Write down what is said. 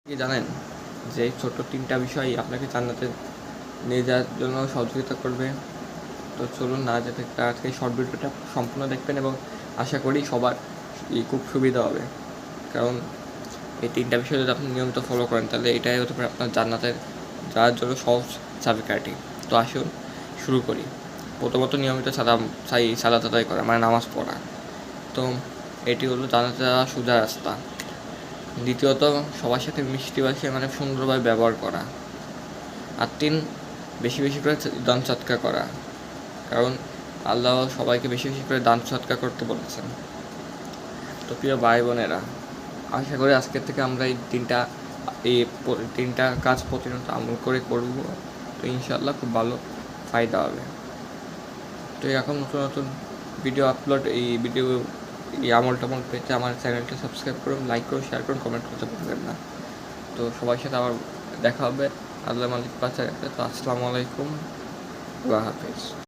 কি জানেন যে এই ছোট্ট 3টা বিষয় আপনাকে জান্নাতে নিয়ে যাওয়ার জন্য সহযোগিতা করবে। তো চলুন না যেতে আজকে এই শর্ট ভিডিওটা সম্পূর্ণ দেখবেন এবং আশা করি সবার খুব সুবিধা হবে। কারণ এই 3টা বিষয় যদি আপনি নিয়মিত ফলো করেন তাহলে এটাই হতে পারে আপনার জান্নাতের যাওয়ার জন্য সহজ চাবিকাঠি। তো আসুন শুরু করি। প্রথমত নিয়মিত সালাত আদায় করা মানে নামাজ পড়া। তো এটি হলো জান্নাতে যাওয়ার সোজা রাস্তা। দ্বিতীয়ত সবার সাথে মিষ্টি ভাষায় মানে সুন্দরভাবে ব্যবহার করা। আর 3, বেশি বেশি করে দান সৎকার করা, কারণ আল্লাহ সবাইকে বেশি বেশি করে দান সৎকার করতে বলেছেন। তো প্রিয় ভাই বোনেরা, আশা করি আজকের থেকে আমরা এই 3টা কাজ প্রতিনিয়ত আমল করে করব। তো ইনশাআল্লাহ খুব ভালো ফায়দা হবে। তো এরকম নতুন নতুন ভিডিও আপলোড এই আমল টামল পেতে আমার চ্যানেলটা সাবস্ক্রাইব করুন, লাইক করুন, শেয়ার করুন, কমেন্ট করতে ভুলবেন না। তো সবার সাথে আবার দেখা হবে আল্লাহ মালিক বাঁচায় রাখলে। তো আসসালামু আলাইকুম, আল্লাহ হাফিজ।